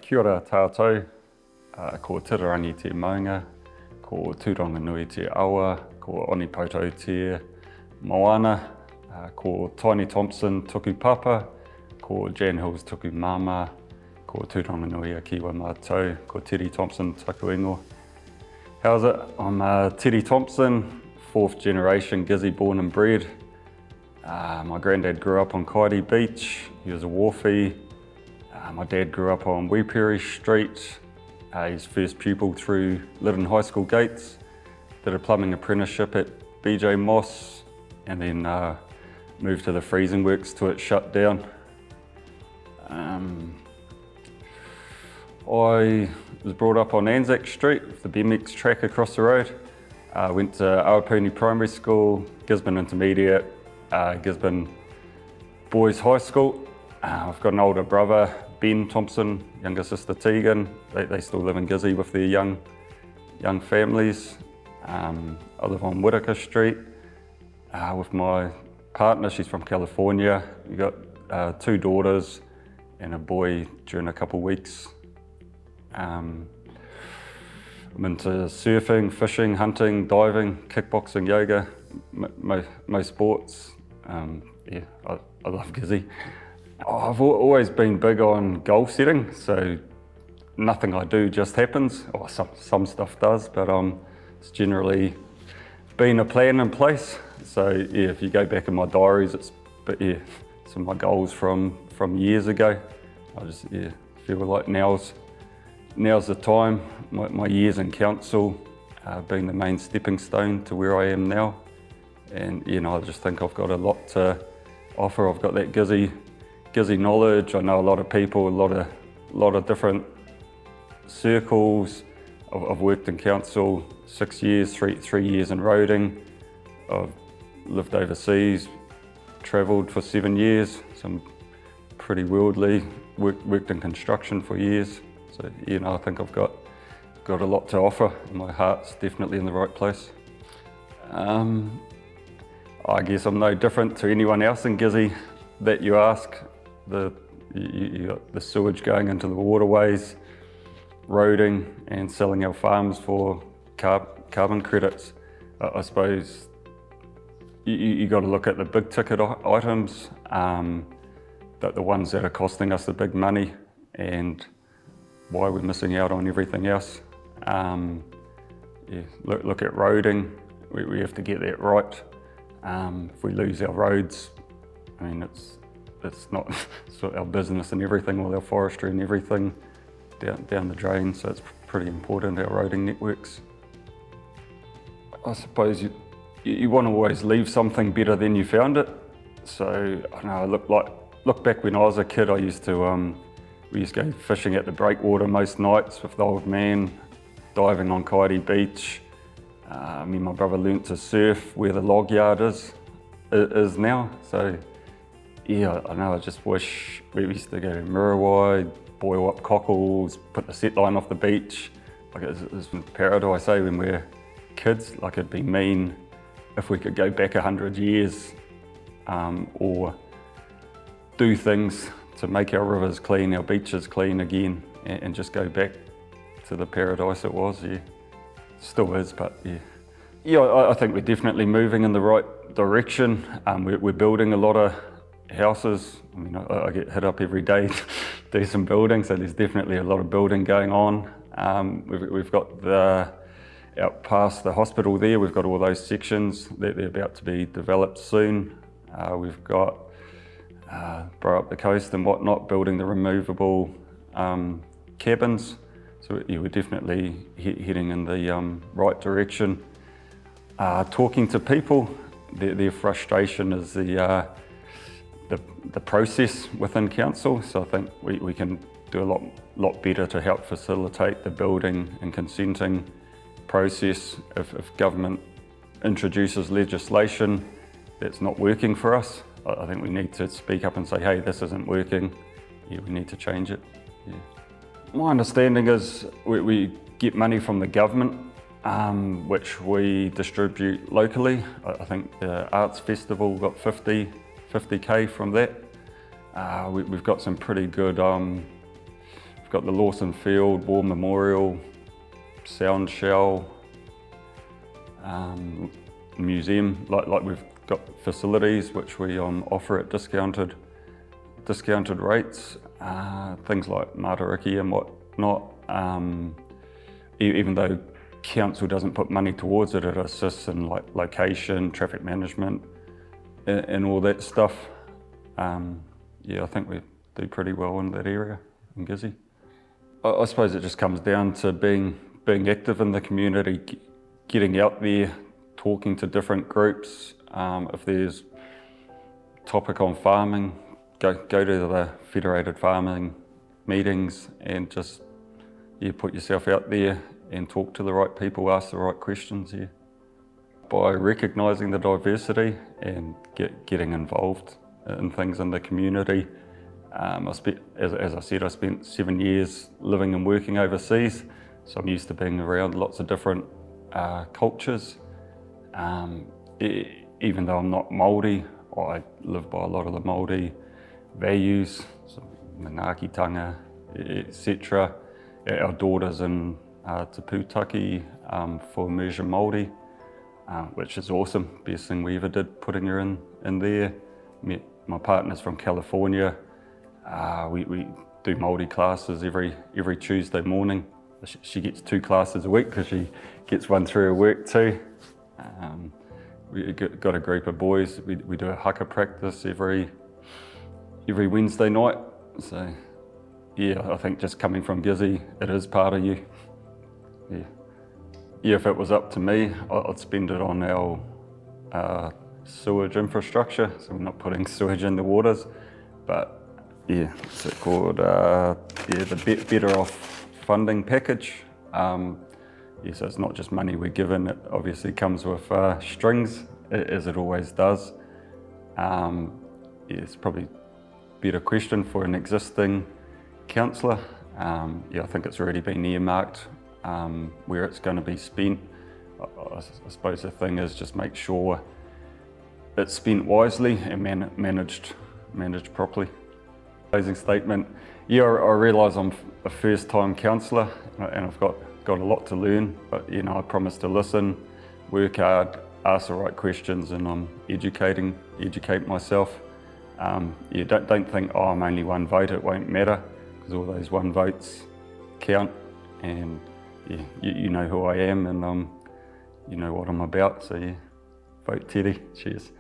Kia ora tātou, ko Tairāwhiti maunga, ko Tūranganui te awa, ko Onipoto te moana, ko Tiny Thompson tuku papa, ko Jan Hills tuku mama, ko Tūranganui a kiwa mātou, ko Teddy Thompson taku ingo. How's it? I'm Teddy Thompson, 4th generation Gizzy born and bred. My granddad grew up on Tairāwhiti Beach, he was a wharfie. My dad grew up on Weeperi Street. His first pupil through Lytton High School gates. Did a plumbing apprenticeship at BJ Moss and then moved to the freezing works till it shut down. I was brought up on Anzac Street with the BMX track across the road. Went to Awapuni Primary School, Gisborne Intermediate, Gisborne Boys High School. I've got an older brother, Ben Thompson, younger sister Tegan. They still live in Gizzy with their young families. I live on Whitaker Street with my partner. She's from California. We've got 2 daughters and a boy during a couple of weeks. I'm into surfing, fishing, hunting, diving, kickboxing, yoga, most sports. Yeah, I love Gizzy. I've always been big on goal setting, so nothing I do just happens, or some stuff does, but it's generally been a plan in place. So yeah, if you go back in my diaries, some of my goals from years ago. I just feel like now's the time. My years in council being the main stepping stone to where I am now, and I just think I've got a lot to offer. I've got that Gizzy knowledge. I know a lot of people, a lot of different circles. I've worked in council 6 years, three years in roading. I've lived overseas, travelled for 7 years, so I'm pretty worldly. Worked in construction for years, so I think I've got a lot to offer. My heart's definitely in the right place. I guess I'm no different to anyone else in Gizzy that you ask. You got the sewage going into the waterways, roading and selling our farms for carbon credits. I suppose you got to look at the big ticket items, the ones that are costing us the big money and why we're missing out on everything else. Look at roading, we have to get that right. If we lose our roads, I mean, it's not our business and everything, all our forestry and everything down the drain, so it's pretty important, our roading networks. I suppose you want to always leave something better than you found it. So I don't know, look back when I was a kid, we used to go fishing at the breakwater most nights with the old man, diving on Tairāwhiti Beach. Me and my brother learnt to surf where the log yard is now. So yeah, I know, I just wish we used to go to Muriwai, boil up cockles, put the set line off the beach. Like it's paradise, when we're kids. Like it'd be mean if we could go back 100 years or do things to make our rivers clean, our beaches clean again, and just go back to the paradise it was. Yeah, still is, but yeah, I think we're definitely moving in the right direction. We're building a lot of houses. I mean, I get hit up every day to do some building, so there's definitely a lot of building going on. We've got out past the hospital there, we've got all those sections that they're about to be developed soon. We've got Bro up the coast and whatnot, building the removable cabins. So we're definitely heading in the right direction. Talking to people, their frustration is the process within council. So I think we can do a lot better to help facilitate the building and consenting process. If government introduces legislation that's not working for us, I think we need to speak up and say, hey, this isn't working. Yeah, we need to change it. Yeah. My understanding is we get money from the government, which we distribute locally. I think the Arts Festival got 50K from that. We've got some pretty good We've got the Lawson Field, War Memorial, Sound Shell, museum, like we've got facilities which we offer at discounted rates, things like matariki and whatnot. Even though council doesn't put money towards it, it assists in like location, traffic management, and all that stuff. Yeah, I think we do pretty well in that area in Gizzy. I suppose it just comes down to being active in the community, getting out there, talking to different groups. If there's topic on farming, go to the federated farming meetings and just put yourself out there and talk to the right people, ask the right questions here. By recognising the diversity and getting involved in things in the community. As I said, I spent 7 years living and working overseas, so I'm used to being around lots of different cultures. Even though I'm not Māori, I live by a lot of the Māori values, so manaakitanga, etc. Our daughter's in Te Pūtaki for immersion Māori, which is awesome. Best thing we ever did, putting her in there. My partner's from California. We do Māori classes every Tuesday morning. She gets 2 classes a week because she gets one through her work too. We got a group of boys. We do a haka practice every Wednesday night. So yeah, I think just coming from Gizzy, it is part of you. Yeah, if it was up to me, I'd spend it on our sewage infrastructure. So we're not putting sewage in the waters, but yeah, what's it called? The Better Off funding package. Yeah, so it's not just money we're given, it obviously comes with strings, as it always does. Yeah, it's probably a better question for an existing councillor. Yeah, I think it's already been earmarked where it's going to be spent. I suppose the thing is just make sure it's spent wisely and managed properly. Closing statement. Yeah, I realise I'm a first-time councillor and I've got a lot to learn, but I promise to listen, work hard, ask the right questions, and I'm educate myself. Yeah, don't think, oh, I'm only one vote, it won't matter, because all those one votes count, and yeah, you know who I am, and you know what I'm about, so yeah, vote Teddy, cheers.